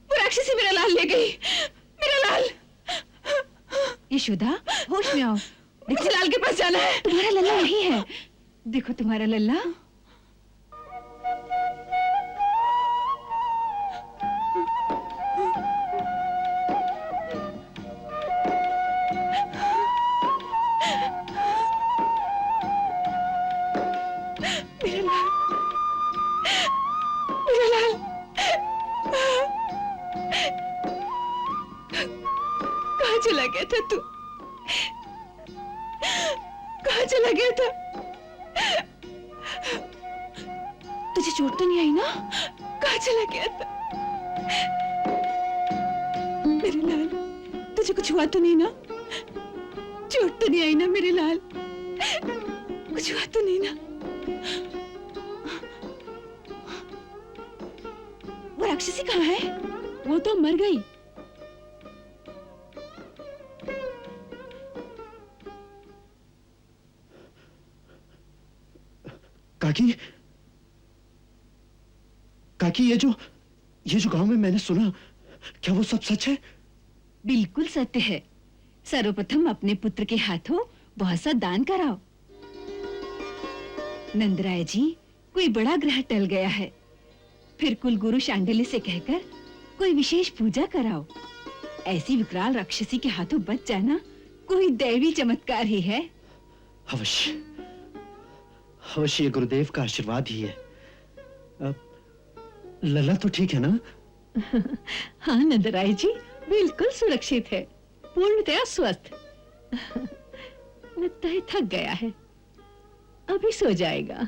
वो राक्षसी मेरा लाल ले गई, मेरा लाल। यशोदा, होश में आओ। देखो, लाल के पास जाना है। तुम्हारा लल्ला यही है। देखो तुम्हारा लल्ला। मेरा लाल, मेरा लाल। कहाँ चला गया था तू? कहाँ चला गया था? तुझे चोट तो नहीं आई ना? कहाँ चला गया था? मेरे लाल, तुझे कुछ हुआ तो नहीं ना? चोट तो नहीं आई ना मेरे लाल? कुछ हुआ तो नहीं ना? वो राक्षसी कहाँ है? वो तो मर गई। काकी, काकी, ये जो गांव में मैंने सुना, क्या वो सब सच है? बिल्कुल सत्य है। सर्वप्रथम अपने पुत्र के हाथों बहुत सा दान कराओ। नंदराय जी, कोई बड़ा ग्रह टल गया है। फिर कुल गुरु शांडिल्य से कहकर कोई विशेष पूजा कराओ। ऐसी विकराल राक्षसी के हाथों बच जाना कोई दैवी चमत्कार ही है। अवश्य, अवश्य ये गुरुदेव का आशीर्वाद ही है। लल्ला तो ठीक है ना? हाँ नंदराय जी, बिल्कुल सुरक्षित है, पूर्णतया स्वस्थ। लगता है थक गया है, अभी सो जाएगा।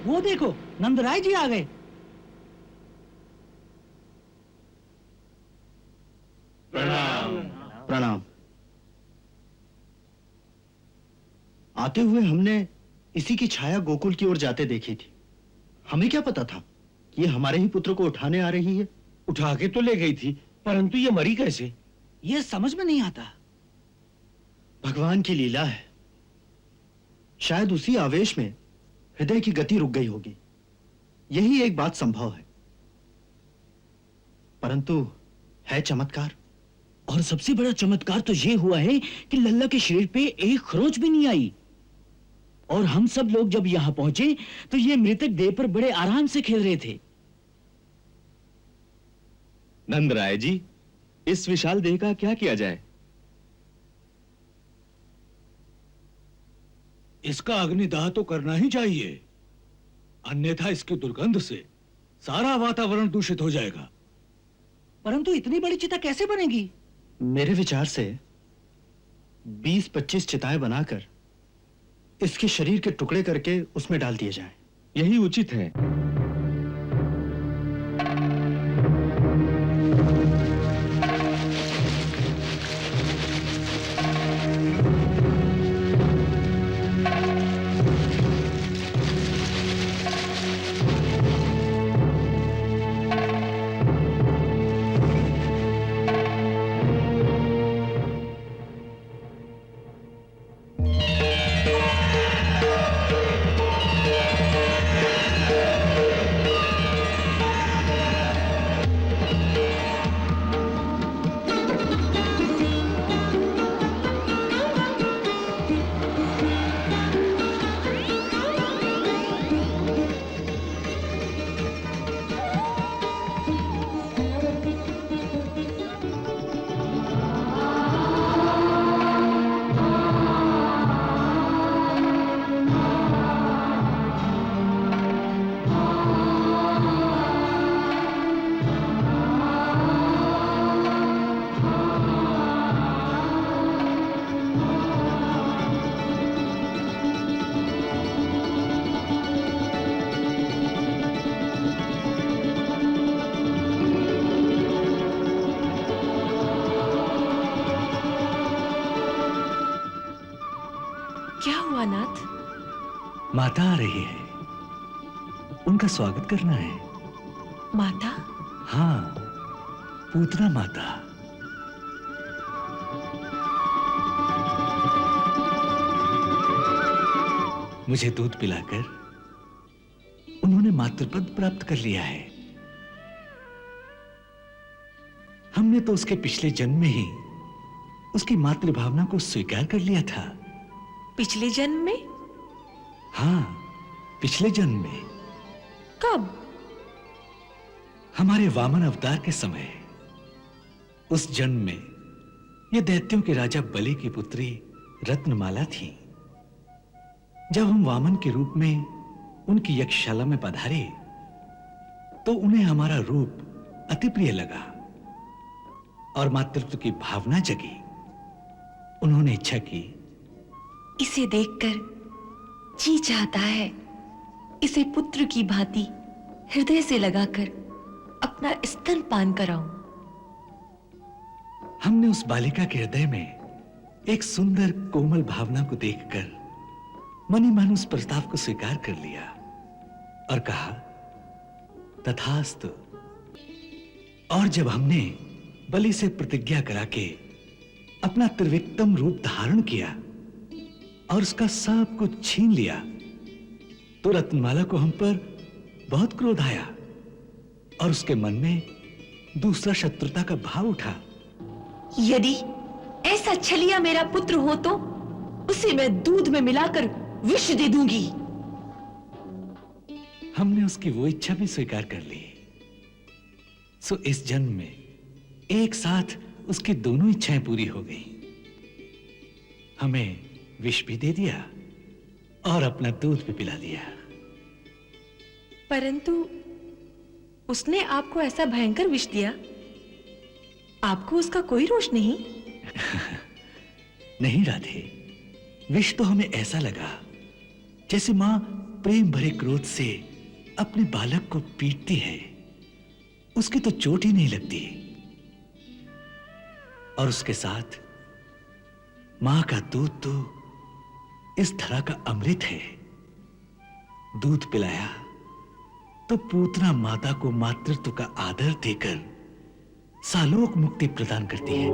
वो देखो, नंदराय जी आ गए। प्रणाम। आते हुए हमने इसी की छाया गोकुल की ओर जाते देखी थी। हमें क्या पता था कि ये हमारे ही पुत्र को उठाने आ रही है। उठा के तो ले गई थी, परंतु ये मरी कैसे? ये समझ में नहीं आता। भगवान की लीला है। शायद उसी आवेश में हृदय की गति रुक गई होगी। यही एक बात संभव है, परंतु है चमत्कार। और सबसे बड़ा चमत्कार तो ये हुआ है कि लल्ला के शरीर पे एक खरोंच भी नहीं आई। और हम सब लोग जब यहां पहुंचे तो ये मृतक देह पर बड़े आराम से खेल रहे थे। नंदराय जी, इस विशाल देह का क्या किया जाए? इसका अग्निदाह तो करना ही चाहिए, अन्यथा इसकी दुर्गंध से सारा वातावरण दूषित हो जाएगा। परंतु इतनी बड़ी चिता कैसे बनेगी? मेरे विचार से 20-25 चिताएं बनाकर इसके शरीर के टुकड़े करके उसमें डाल दिए जाएं। यही उचित है। माता आ रही है, उनका स्वागत करना है। माता? हाँ, पूतना माता। मुझे दूध पिलाकर उन्होंने मातृपद प्राप्त कर लिया है। हमने तो उसके पिछले जन्म में ही उसकी मातृभावना को स्वीकार कर लिया था। पिछले जन्म में? हाँ, पिछले जन्म में। कब? हमारे वामन अवतार के समय। उस जन्म में ये दैत्यों के राजा बलि की पुत्री रत्नमाला थी। जब हम वामन के रूप में उनकी यक्षशाला में पधारे तो उन्हें हमारा रूप अति प्रिय लगा और मातृत्व की भावना जगी। उन्होंने इच्छा की, इसे देखकर जी चाहता है इसे पुत्र की भांति हृदय से लगाकर अपना स्तनपान कराऊं। हमने उस बालिका के हृदय में एक सुंदर कोमल भावना को देखकर मनी मन उस प्रस्ताव को स्वीकार कर लिया और कहा, तथास्तु। और जब हमने बलि से प्रतिज्ञा करा के अपना त्रिविक्रम रूप धारण किया और उसका सब कुछ छीन लिया तो रत्नमाला को हम पर बहुत क्रोध आया और उसके मन में दूसरा शत्रुता का भाव उठा। यदि ऐसा छलिया मेरा पुत्र हो तो उसे मैं दूध में मिलाकर विष दे दूंगी। हमने उसकी वो इच्छा भी स्वीकार कर ली। सो इस जन्म में एक साथ उसकी दोनों इच्छाएं पूरी हो गई। हमें विष भी दे दिया और अपना दूध भी पिला दिया। परंतु उसने आपको ऐसा भयंकर विष दिया, आपको उसका कोई रोष नहीं? नहीं राधे, विष तो हमें ऐसा लगा जैसे मां प्रेम भरे क्रोध से अपने बालक को पीटती है, उसकी तो चोट ही नहीं लगती। और उसके साथ मां का दूध तो इस धरा का अमृत है। दूध पिलाया तो पूतना माता को मातृत्व का आदर देकर सालोक मुक्ति प्रदान करती है।